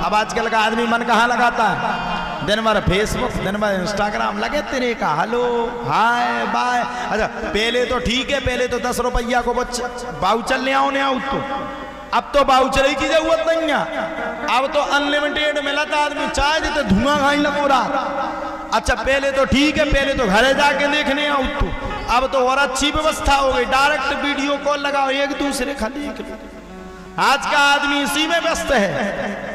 अब आजकल का आदमी मन कहाँ लगाता है? दिन भर फेसबुक, दिन भर इंस्टाग्राम, लगे तेरे का हेलो हाय बाय। अच्छा पहले तो ठीक है, पहले तो 10 रुपया को बाउचर ले आओ, तो अब तो बाउचर की जरूरत नहीं है, अब तो अनलिमिटेड मिला था, आदमी चाहे जितने धुआं खाई लगो रहा। अच्छा पहले तो ठीक है, पहले तो घरे जाके देखने आओ, तो अब तो और अच्छी व्यवस्था हो गई, डायरेक्ट वीडियो कॉल लगाओ, एक दूसरे का देख लो। आज का आदमी इसी में व्यस्त है।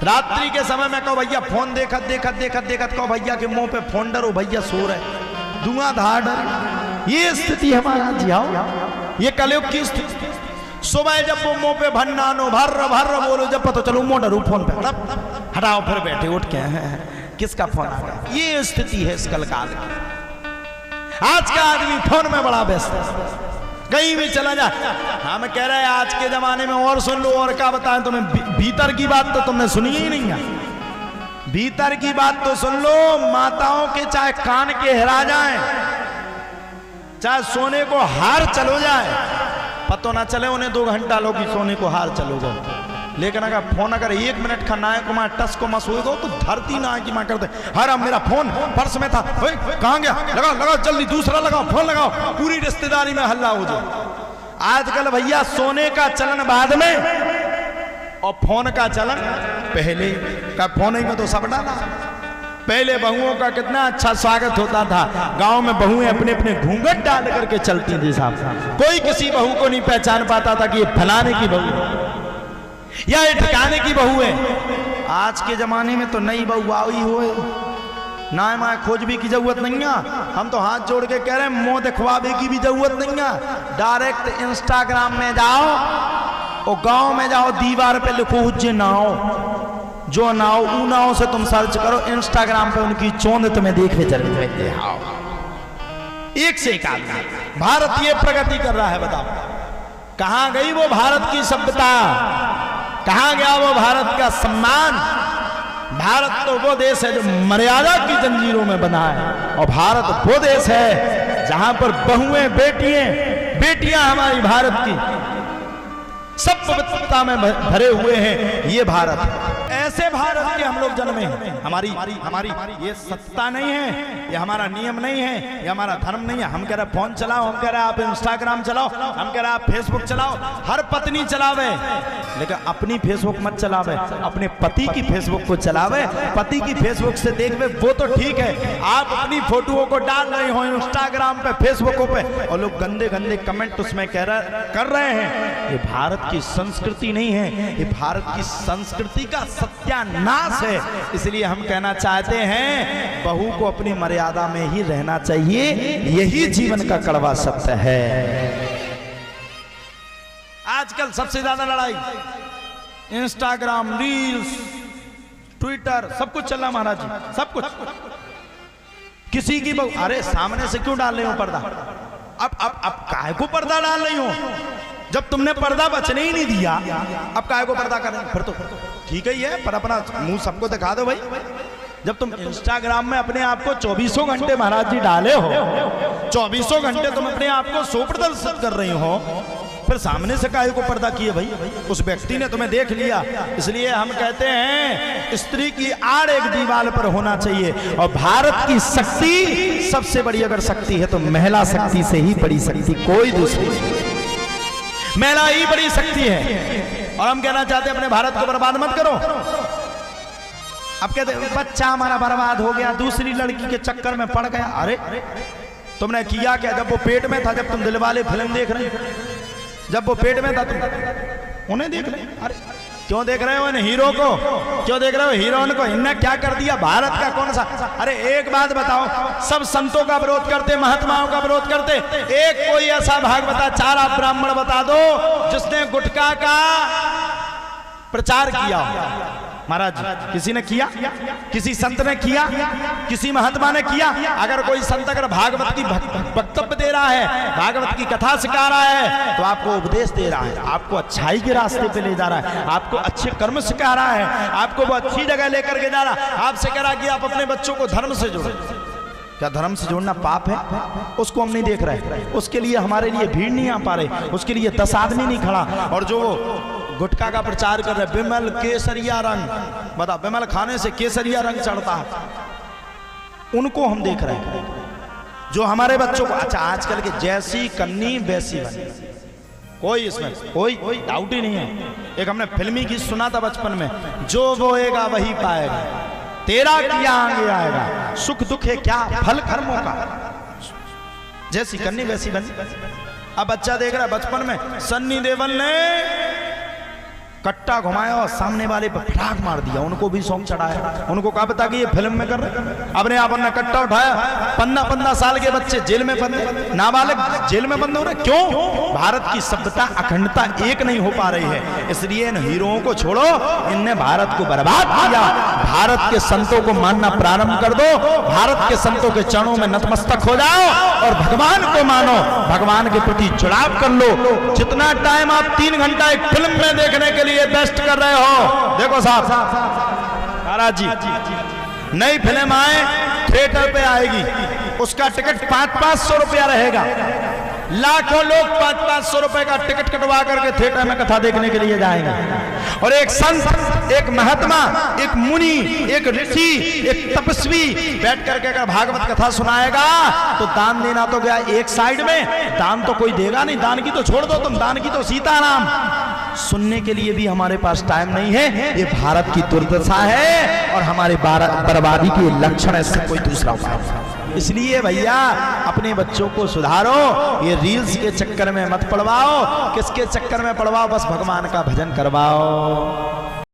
रात्रि के समय में कहो भैया फोन देखत देखत देखत देखत, कहो भैया के मुंह पे फोन डरो, भैया सो रहे, धुआंधार डर। ये स्थिति हमारा जी, ये कलयुग की स्थिति। सुबह जब वो मुंह पे भन्नानो भर्र भर्र बोलो, जब पता चलो मुंह डरो फोन पे, हटाओ फिर बैठे उठ के किसका फोन आ गया। ये स्थिति है इस कल काल की। आज का आदमी फोन में बड़ा व्यस्त है, कहीं भी चला जा। हम कह रहे हैं आज के जमाने में, और सुन लो और क्या बताएं तुम्हें, भीतर की बात तो तुमने सुनी ही नहीं है। भीतर की बात तो सुन लो, माताओं के चाहे कान के हिरा जाएं, चाहे सोने को हार चलो जाए, पतो ना चले उन्हें 2 घंटा लो कि सोने को हार चलो गो। लेकिन अगर फोन अगर 1 मिनट का ना को टस को मस होगा तो धरती ना की मां करते, हर मेरा फोन पर्स में था, कहां गया, लगाओ लगाओ जल्दी दूसरा लगाओ, फोन लगाओ, पूरी रिश्तेदारी में हल्ला हो जाए। आजकल भैया सोने का चलन बाद में और फोन का चलन पहले का। फोन ही में तो सब डाला। पहले बहुओं का कितना अच्छा स्वागत होता था, गांव में बहुएं अपने अपने घूंघट डाल करके चलती थी साहब, कोई किसी बहू को नहीं पहचान पाता था कि ये फलाने की बहू या ये ठिकाने की बहू है। आज के जमाने में तो नई बहू आई हुए ना माँ खोज भी की जरूरत नहीं है। हम तो हाथ जोड़ के कह रहे हैं मुंह दिखवावे की भी जरूरत नहीं है, डायरेक्ट इंस्टाग्राम में जाओ और गांव में जाओ, दीवार पे लिखो उज्जे नाव, जो नाव ऊ नाव से तुम सर्च करो, इंस्टाग्राम पे उनकी चोंद तुम्हें देखने चले। एक से एक आदमी भारत ये प्रगति कर रहा है, बताओ कहां गई वो भारत की सभ्यता, कहां गया वो भारत का सम्मान। भारत तो वो देश है जो मर्यादा की जंजीरों में बना है, और भारत वो देश है जहां पर बहुएं बेटियां हमारी भारत की सब पवित्रता में भरे हुए हैं। ये भारत, ऐसे भारत के हम लोग जन्मे हैं। हमारी ये सत्ता नहीं है, ये हमारा नियम नहीं है, ये हमारा धर्म नहीं है। हम कह रहे फोन चलाओ, हम कह रहे आप इंस्टाग्राम चलाओ, हम कह रहे आप फेसबुक चलाओ, हर पत्नी चलावे, लेकिन अपनी फेसबुक मत चलावे, अपने पति की फेसबुक को चलावे। पति की फेसबुक से देखवे वो तो ठीक है, आप अपनी फोटोओं को डाल रहे हो इंस्टाग्राम पे फेसबुक पे और लोग गंदे गंदे कमेंट उसमें कर रहे हैं। ये भारत की संस्कृति नहीं है, ये भारत की संस्कृति का सत्यानाश है। इसलिए हम कहना चाहते हैं बहू को अपनी मर्यादा में ही रहना चाहिए, यही जीवन का कड़वा सत्य है। आजकल सबसे ज्यादा लड़ाई इंस्टाग्राम, रील्स, ट्विटर, सब कुछ चल रहा महाराज जी, सब कुछ। किसी की बहू, अरे सामने से क्यों डाल रही हो पर्दा? अब काहे को पर्दा डाल रही हो? जब तुमने पर्दा बचने ही नहीं दिया, अब काहे को पर्दा कर रहे? फिर तो ठीक ही है, पर अपना मुंह सबको दिखा दो भाई। जब तुम इंस्टाग्राम में अपने आप को 24 घंटे महाराज जी डाले हो, 24 घंटे तुम अपने आप को शो प्रदर्शित कर रही हो, फिर सामने से काहे को पर्दा किए भाई? उस व्यक्ति ने तुम्हें देख लिया। इसलिए हम कहते हैं स्त्री की आड़ एक दीवार पर होना चाहिए। और भारत की शक्ति सबसे बड़ी अगर शक्ति है तो महिला शक्ति से ही बड़ी शक्ति कोई दूसरी, महिला ही बड़ी शक्ति है। और हम कहना चाहते हैं अपने भारत को बर्बाद मत करो। अब कहते बच्चा हमारा बर्बाद हो गया, दूसरी लड़की के चक्कर में पड़ गया। अरे तुमने किया क्या? जब वो पेट में था, जब तुम दिलवाले फिल्म देख रहे, जब वो पेट में था तुम उन्हें देख रहे। अरे क्यों देख रहे हो इन हीरो को? क्यों देख रहे हो हीरोइन को? इनने क्या कर दिया? भारत का कौन सा? अरे एक बात बताओ, सब संतों का विरोध करते, महात्माओं का विरोध करते, एक कोई ऐसा भागवत चारा ब्राह्मण बता दो जिसने गुटखा का प्रचार किया? महाराज किसी ने किया? किसी संत ने किया? किसी महात्मा ने किया? अगर कोई संत अगर भागवत की वक्तव्य दे रहा है, भागवत की कथा सिखा रहा है, तो आपको उपदेश दे रहा है, आपको अच्छाई के रास्ते पे ले जा रहा है, आपको अच्छे कर्म सिखा रहा है, आपको वो अच्छी जगह लेकर के जा रहा है। आपसे कह रहा कि आप अपने बच्चों को धर्म से जोड़ो। क्या धर्म से जोड़ना पाप है? उसको हम नहीं देख रहे, उसके लिए हमारे लिए भीड़ नहीं आ पा रहे, उसके लिए 10 आदमी नहीं खड़ा। और जो गुटखा का प्रचार कर रहे, विमल केसरिया रंग, बता विमल खाने से केसरिया रंग चढ़ता है, उनको हम देख रहे हैं जो हमारे बच्चों को, अच्छा आजकल के जैसी कन्नी वैसी बनी, कोई इसमें कोई डाउट ही नहीं है। एक हमने फिल्मी गीत सुना था बचपन में, जो बोएगा वही पाएगा, तेरा किया आगे आएगा, सुख दुख है क्या फल कर्मों का, जैसी कन्नी वैसी बनी। अब बच्चा देख रहा है, बचपन में सन्नी देओल ने कट्टा घुमाया और सामने वाले पर फटाक मार दिया, उनको भी सौंग चढ़ाया, उनको कहा पता कि ये फिल्म में कर रहे, अपने आप ने कट्टा उठाया, 15-15 साल के बच्चे जेल में बंद, नाबालिग जेल में बंद हो रहे, क्यों? भारत की सभ्यता अखंडता एक नहीं हो पा रही है, इसलिए इन हीरोओं को छोड़ो, इनने भारत को बर्बाद किया। भारत के संतों को मानना प्रारंभ कर दो, भारत के संतों के चरणों में नतमस्तक हो जाओ और भगवान को मानो, भगवान के प्रति जुड़ाव कर लो। जितना टाइम आप 3 घंटा एक फिल्म में देखने के लिए बेस्ट कर रहे हो, देखो साहब महाराज जी, नई फिल्म आए थिएटर पे आएगी, उसका टिकट 500-500 रुपया रहेगा, लाखों लोग 500-500 रुपए का टिकट कटवा करके थिएटर में कथा देखने के लिए जाएंगे, और एक संत, एक महात्मा, एक मुनि, एक ऋषि, एक तपस्वी बैठ करके अगर भागवत कथा सुनाएगा तो दान देना तो गया एक साइड में, दान तो कोई देगा नहीं, दान की तो छोड़ दो तुम, दान की तो सीताराम, सुनने के लिए भी हमारे पास टाइम नहीं है। ये भारत की दुर्दशा है और हमारे बर्बादी के लक्षण है, इससे कोई दूसरा उपाय। इसलिए भैया अपने बच्चों को सुधारो, ये रील्स के चक्कर में मत पड़वाओ, किसके चक्कर में पड़वाओ, बस भगवान का भजन करवाओ।